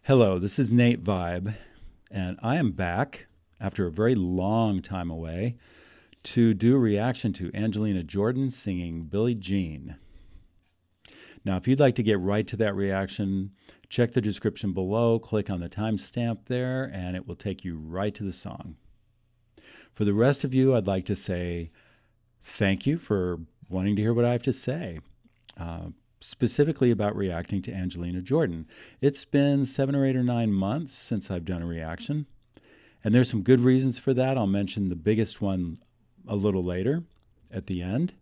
Hello, this is Nate Vibe, and I am back after a very long time away to do a reaction to Angelina Jordan singing Billie Jean. Now, if you'd like to get right to that reaction, check the description below, click on the timestamp there, and it will take you right to the song. For the rest of you, I'd like to say thank you for wanting to hear what I have to say. Specifically about reacting to Angelina Jordan. It's been 7 or 8 or 9 months since I've done a reaction, and there's some good reasons for that. I'll mention the biggest one a little later at the end,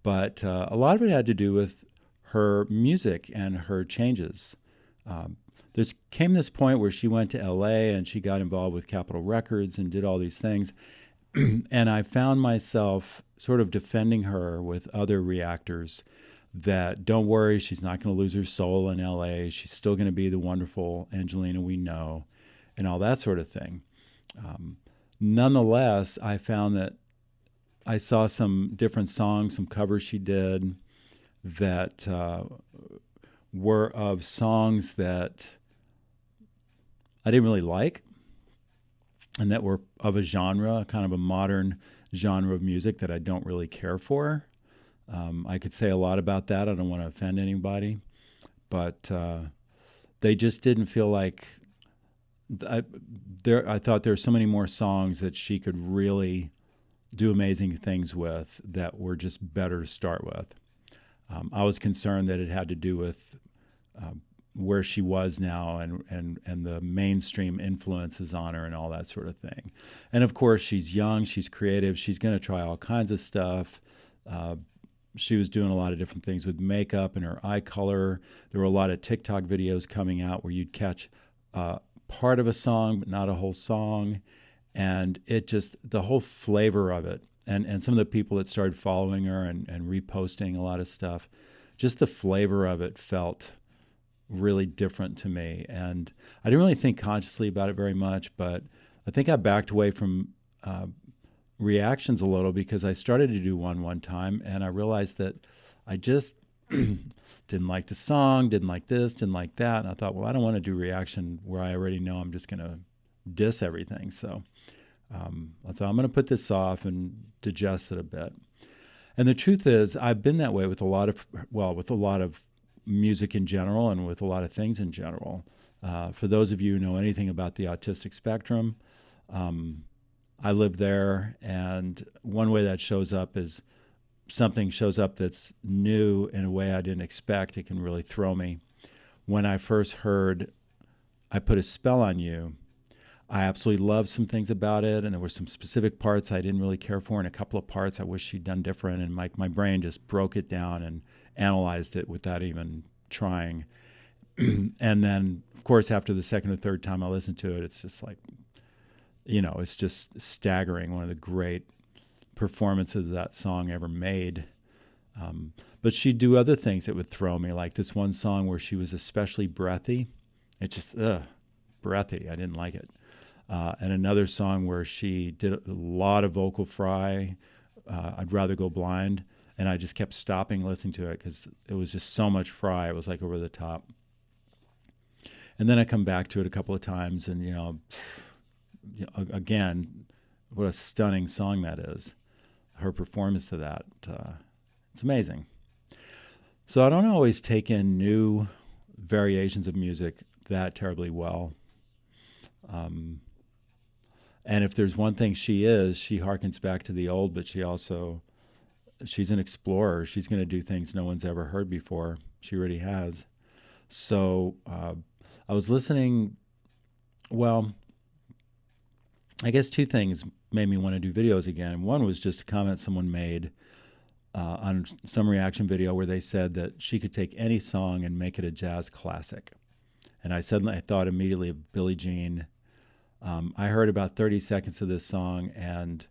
but a lot of it had to do with her music and her changes. There came this point where she went to LA and she got involved with Capitol Records and did all these things, and I found myself sort of defending her with other reactors that don't worry, she's not going to lose her soul in LA. She's still going to be the wonderful Angelina we know and all that sort of thing. Nonetheless, I found that I saw some different songs, some covers she did that were of songs that I didn't really like and that were of a genre, kind of a modern genre of music that I don't really care for. I could say a lot about that. I don't want to offend anybody, but they just didn't feel like I thought there were so many more songs that she could really do amazing things with that were just better to start with. I was concerned that it had to do with where she was now and the mainstream influences on her and all that sort of thing. And of course, she's young, she's creative, she's going to try all kinds of stuff. She was doing a lot of different things with makeup and her eye color. There were a lot of TikTok videos coming out where you'd catch part of a song, but not a whole song. And it just, the whole flavor of it, and some of the people that started following her and reposting a lot of stuff, just the flavor of it felt really different to me. And I didn't really think consciously about it very much, but I think I backed away from reactions a little because I started to do one time and I realized that I just didn't like the song, didn't like this, didn't like that. And I thought, well, I don't want to do reaction where I already know I'm just going to diss everything. So I thought I'm going to put this off and digest it a bit. And the truth is, I've been that way with a lot of music in general and with a lot of things in general. For those of you who know anything about the autistic spectrum, I live there, and one way that shows up is something shows up that's new in a way I didn't expect. It can really throw me. When I first heard I Put a Spell on You, I absolutely loved some things about it, and there were some specific parts I didn't really care for, and a couple of parts I wish she'd done different, and my brain just broke it down and analyzed it without even trying. And then, of course, after the second or third time I listened to it, it's just like, it's just staggering. One of the great performances that song ever made. But she'd do other things that would throw me, like this one song where she was especially breathy. It just, breathy. I didn't like it. And another song where she did a lot of vocal fry, I'd Rather Go Blind. And I just kept stopping listening to it because it was just so much fry. It was like over the top. And then I come back to it a couple of times and, again, what a stunning song that is. Her performance to that, it's amazing. So I don't always take in new variations of music that terribly well. And if there's one thing she harkens back to the old, but she's an explorer. She's going to do things no one's ever heard before. She already has. So I was listening, I guess two things made me want to do videos again. One was just a comment someone made on some reaction video where they said that she could take any song and make it a jazz classic. And I thought immediately of Billie Jean. I heard about 30 seconds of this song and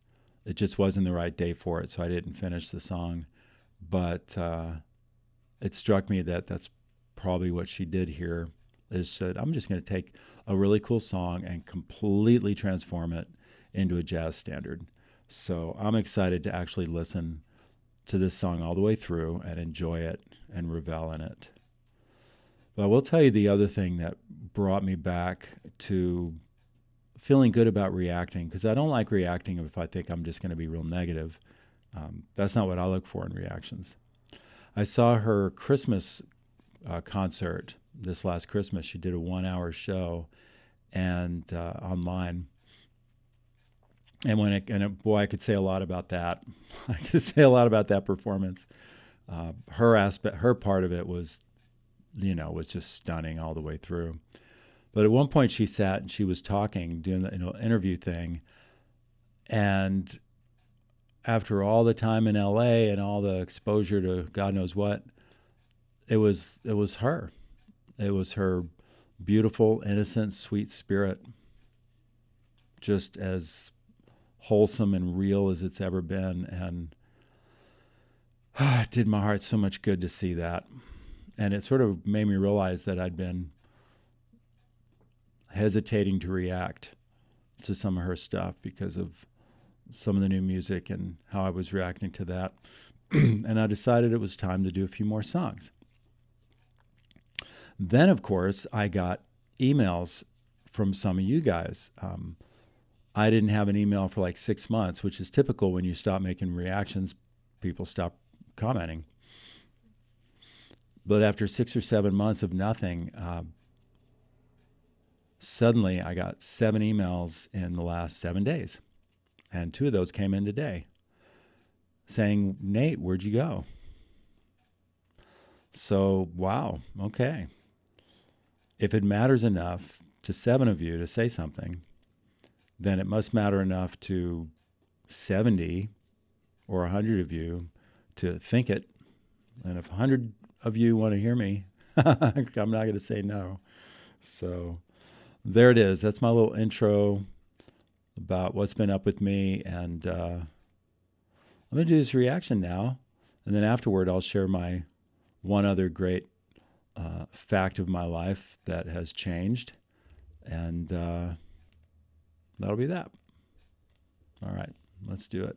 it just wasn't the right day for it, so I didn't finish the song. But it struck me that that's probably what she did here, is said, I'm just going to take a really cool song and completely transform it into a jazz standard. So I'm excited to actually listen to this song all the way through and enjoy it and revel in it. But I will tell you the other thing that brought me back to feeling good about reacting, because I don't like reacting if I think I'm just going to be real negative. That's not what I look for in reactions. I saw her Christmas concert this last Christmas. She did a 1-hour show and online. And boy, I could say a lot about that. I could say a lot about that performance. Her part of it was just stunning all the way through. But at one point she sat and she was talking, doing the interview thing. And after all the time in LA and all the exposure to God knows what, it was her. It was her beautiful, innocent, sweet spirit, just as wholesome and real as it's ever been. And it did my heart so much good to see that. And it sort of made me realize that I'd been hesitating to react to some of her stuff because of some of the new music and how I was reacting to that. And I decided it was time to do a few more songs. Then, of course, I got emails from some of you guys. I didn't have an email for like 6 months, which is typical when you stop making reactions. People stop commenting. But after 6 or 7 months of nothing, suddenly I got 7 emails in the last 7 days. And 2 of those came in today saying, Nate, where'd you go? So, wow, okay. If it matters enough to 7 of you to say something, then it must matter enough to 70 or 100 of you to think it. And if 100 of you want to hear me, I'm not going to say no. So there it is. That's my little intro about what's been up with me. And I'm going to do this reaction now. And then afterward, I'll share my one other great fact of my life that has changed. And that'll be that. All right, let's do it.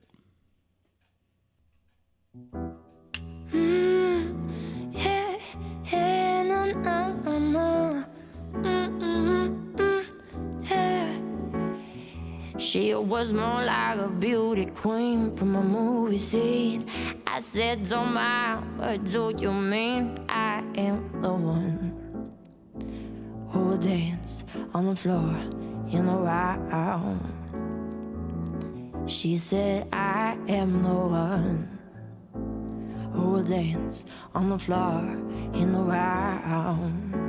She was more like a beauty queen from a movie scene. I said, don't mind, what do you mean? I am the one who will dance on the floor in a round. She said, I am the one who will dance on the floor in the round.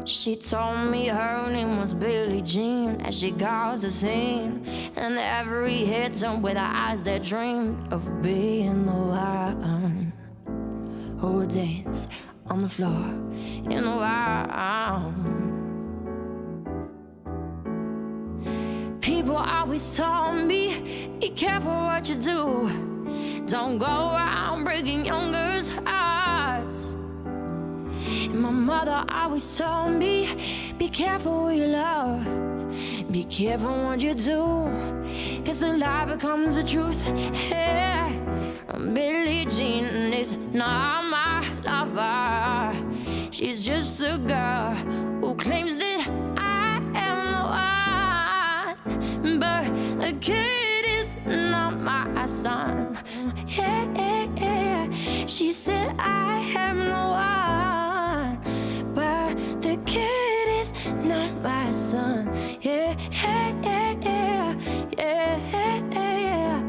She told me her name was Billie Jean as she caused a scene, and every hit turned with her eyes that dreamed of being the one who would dance on the floor in the round. People always told me, be careful what you do. Don't go around breaking young girls' hearts. And my mother always told me, be careful who you love. Be careful what you do, 'cause a lie becomes the truth. Yeah, Billie Jean is not my lover. She's just a girl who claims that I am the one. But the kid is not my son. Yeah, yeah, yeah. She said I am the one, but the kid is not my son. Yeah, yeah, yeah, yeah, yeah, yeah.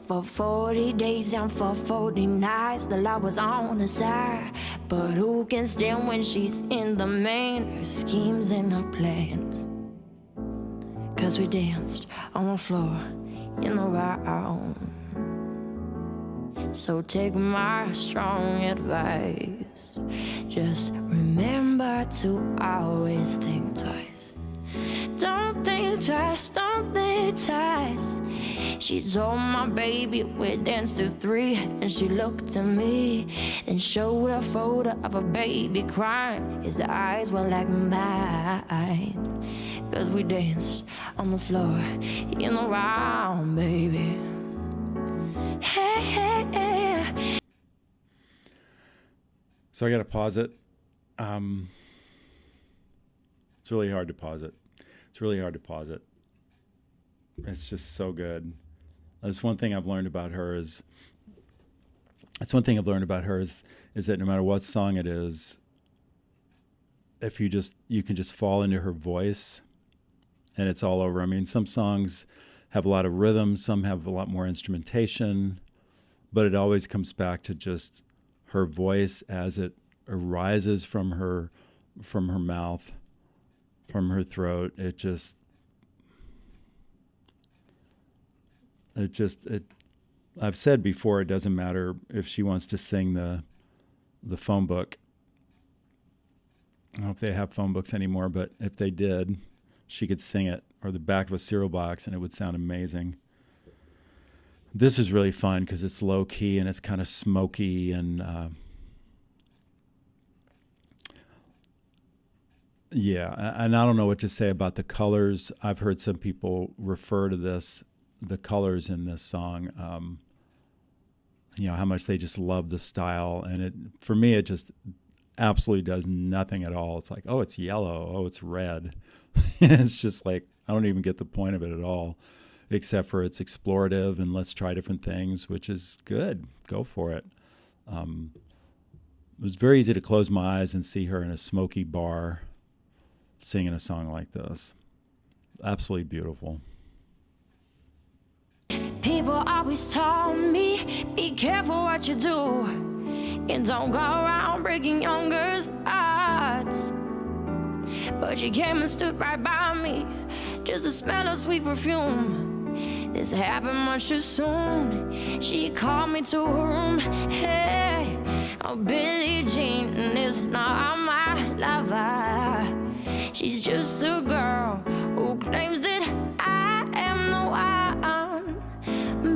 For 40 days and for 40 nights, the law was on her side. But who can stand when she's in the main? Her schemes and her plans. 'Cause we danced on the floor in the round. So take my strong advice. Just remember to always think twice. Don't think twice, don't think twice. She told my baby we danced to 3, and she looked at me and showed a photo of a baby crying. His eyes were like mine, 'cause we danced on the floor in the round, baby. Hey, hey, hey. So I got to pause it. It's really hard to pause it. It's really hard to pause it. It's just so good. That's one thing I've learned about her is that no matter what song it is, if you can just fall into her voice and it's all over. I mean, some songs have a lot of rhythm, some have a lot more instrumentation, but it always comes back to just her voice as it arises from her mouth, from her throat. I've said before, it doesn't matter if she wants to sing the phone book. I don't know if they have phone books anymore, but if they did, she could sing it, or the back of a cereal box, and it would sound amazing. This is really fun because it's low key and it's kind of smoky, and and I don't know what to say about the colors. I've heard some people refer to the colors in this song, how much they just love the style, and for me, it just absolutely does nothing at all. It's like, oh, it's yellow, oh, it's red. It's just like, I don't even get the point of it at all, except for it's explorative and let's try different things, which is good. Go for it. It was very easy to close my eyes and see her in a smoky bar singing a song like this. Absolutely beautiful. People always told me, be careful what you do, and don't go around breaking young girls' hearts. But she came and stood right by me, just to smell her sweet perfume. This happened much too soon. She called me to her room. Hey, oh, Billie Jean is not my lover. She's just a girl who claims that I am the one.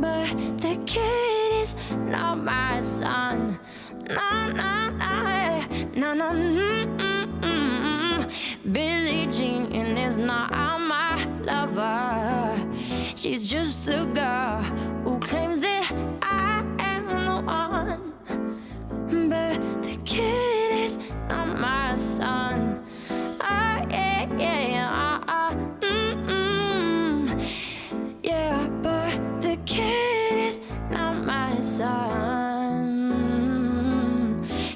But the kid is not my son. No, no, no, no, no. Billie Jean is not my lover. She's just a girl who claims that I am the one. But the kid is not my son. Yeah, but the kid is not my son.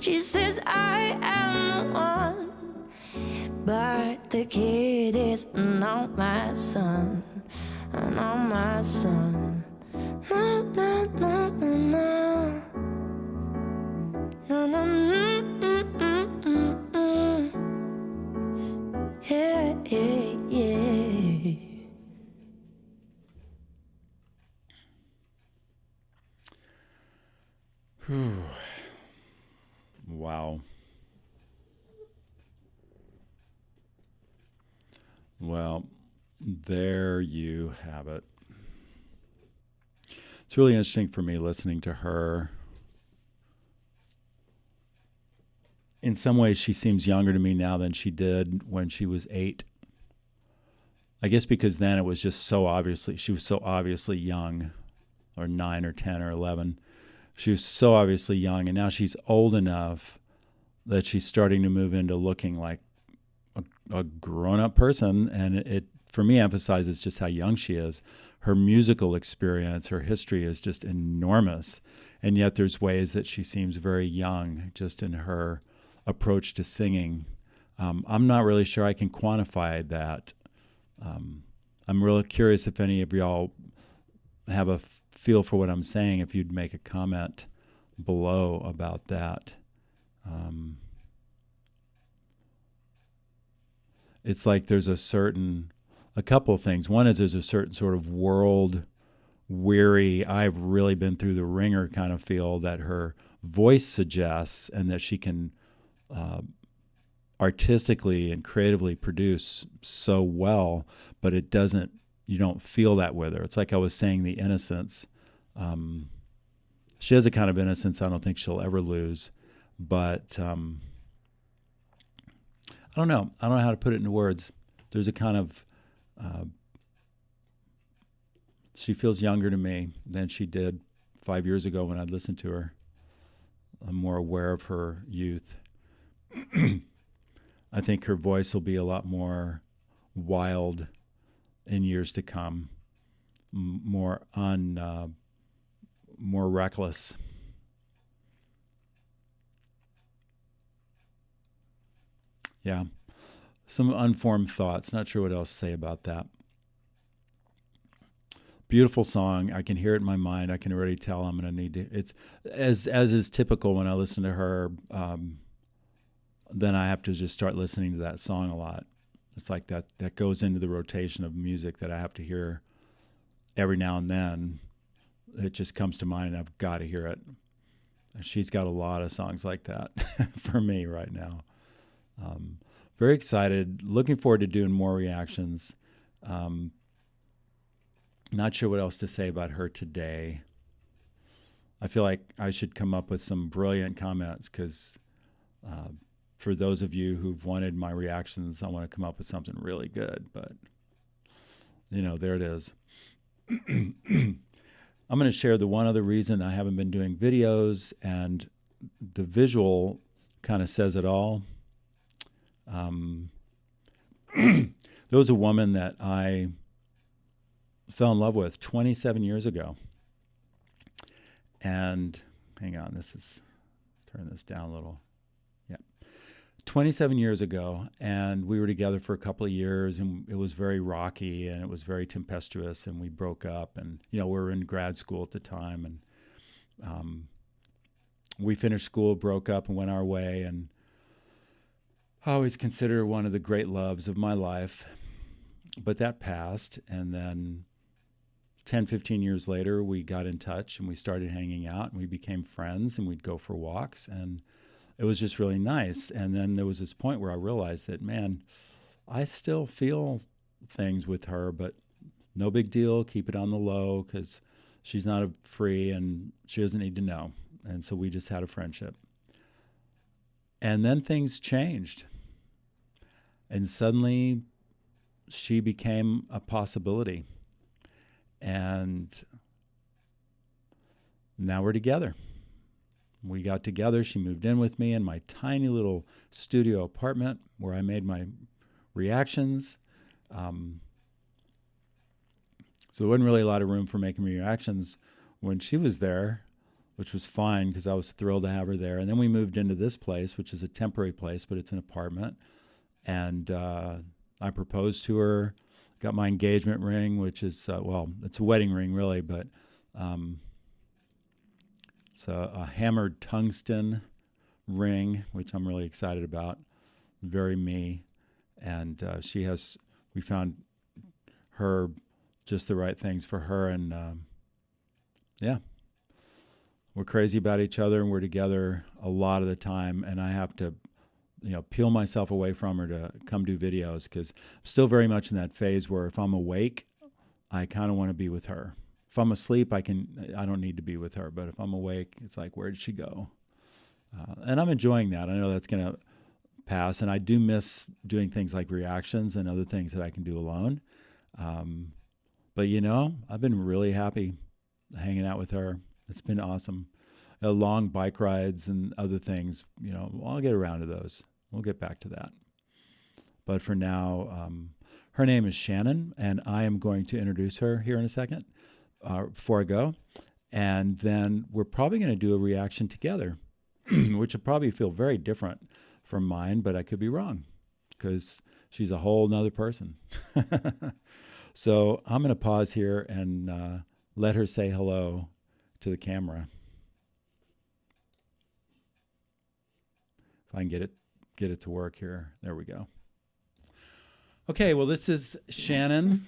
She says I am the one, but the kid is not my son. Not my son. No, no, no, no, no. No, no, yeah, yeah, yeah. Wow. Well, there you have it. It's really interesting for me listening to her. In some ways, she seems younger to me now than she did when she was 8. I guess because then it was just she was so obviously young, or 9 or 10 or 11. She was so obviously young, and now she's old enough that she's starting to move into looking like a grown-up person, and it for me emphasizes just how young she is. Her musical experience, her history is just enormous, and yet there's ways that she seems very young just in her approach to singing. I'm not really sure I can quantify that. I'm really curious if any of y'all have a feel for what I'm saying, if you'd make a comment below about that. It's like there's a couple of things. One is there's a certain sort of world weary, I've really been through the ringer kind of feel that her voice suggests, and that she can artistically and creatively produce so well, but you don't feel that with her. It's like I was saying, the innocence. She has a kind of innocence I don't think she'll ever lose, but I don't know. I don't know how to put it into words. There's a kind of, she feels younger to me than she did 5 years ago when I'd listened to her. I'm more aware of her youth. I think her voice will be a lot more wild in years to come, more reckless. Yeah, some unformed thoughts. Not sure what else to say about that. Beautiful song. I can hear it in my mind. I can already tell I'm going to need to. It's as is typical when I listen to her. Then I have to just start listening to that song a lot. It's like that goes into the rotation of music that I have to hear every now and then. It just comes to mind. I've got to hear it. She's got a lot of songs like that for me right now. Very excited. Looking forward to doing more reactions. Not sure what else to say about her today. I feel like I should come up with some brilliant comments because for those of you who've wanted my reactions, I want to come up with something really good. But, there it is. I'm going to share the one other reason I haven't been doing videos, and the visual kind of says it all. There was a woman that I fell in love with 27 years ago. And hang on, turn this down a little. Yeah. 27 years ago, and we were together for a couple of years, and it was very rocky and it was very tempestuous, and we broke up, and we were in grad school at the time, and we finished school, broke up, and went our way. And I always consider her one of the great loves of my life. But that passed, and then 10, 15 years later, we got in touch and we started hanging out, and we became friends, and we'd go for walks, and it was just really nice. And then there was this point where I realized that, man, I still feel things with her, but no big deal. Keep it on the low because she's not free and she doesn't need to know. And so we just had a friendship. And then things changed. And suddenly she became a possibility. And now we're together. We got together. She moved in with me in my tiny little studio apartment where I made my reactions. So there wasn't really a lot of room for making reactions when she was there, which was fine because I was thrilled to have her there. And then we moved into this place, which is a temporary place, but it's an apartment. And I proposed to her, got my engagement ring, which is, it's a wedding ring really, but it's a hammered tungsten ring, which I'm really excited about. Very me. And we found her just the right things for her. And we're crazy about each other, and we're together a lot of the time. And I have to, peel myself away from her to come do videos because I'm still very much in that phase where if I'm awake, I kind of want to be with her. If I'm asleep, I don't need to be with her. But if I'm awake, it's like, where did she go? And I'm enjoying that. I know that's going to pass. And I do miss doing things like reactions and other things that I can do alone. But, I've been really happy hanging out with her. It's been awesome. Long bike rides and other things, I'll get around to those. We'll get back to that. But for now, her name is Shannon, and I am going to introduce her here in a second before I go. And then we're probably going to do a reaction together, which will probably feel very different from mine, but I could be wrong because she's a whole nother person. So I'm going to pause here and let her say hello to the camera. If I can get it to work here. There we go. Okay, well, this is Shannon.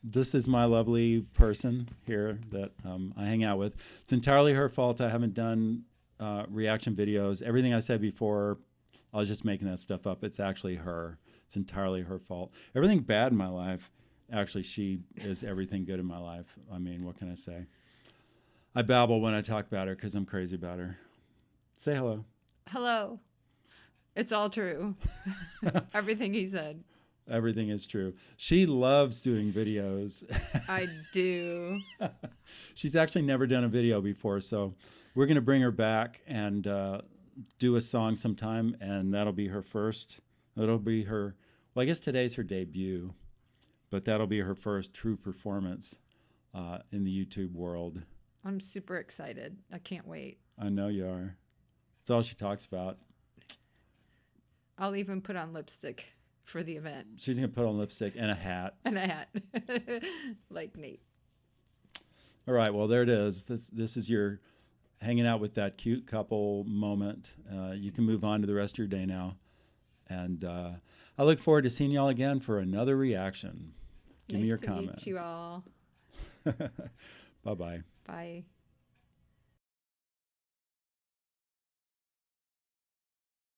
This is my lovely person here that I hang out with. It's entirely her fault. I haven't done reaction videos. Everything I said before, I was just making that stuff up. It's actually her. It's entirely her fault. Everything bad in my life, actually, she is everything good in my life. I mean, what can I say? I babble when I talk about her because I'm crazy about her. Say hello. Hello. It's all true. Everything he said. Everything is true. She loves doing videos. I do. She's actually never done a video before, so we're going to bring her back and do a song sometime, and that'll be her first. That'll be her. Well, I guess today's her debut, but that'll be her first true performance in the YouTube world. I'm super excited. I can't wait. I know you are. It's all she talks about. I'll even put on lipstick for the event. She's going to put on lipstick and a hat. And a hat. Like Nate. All right, well, there it is. This is your hanging out with that cute couple moment. You can move on to the rest of your day now. And I look forward to seeing y'all again for another reaction. Give me your comments. Nice to meet you all. Bye-bye. Bye.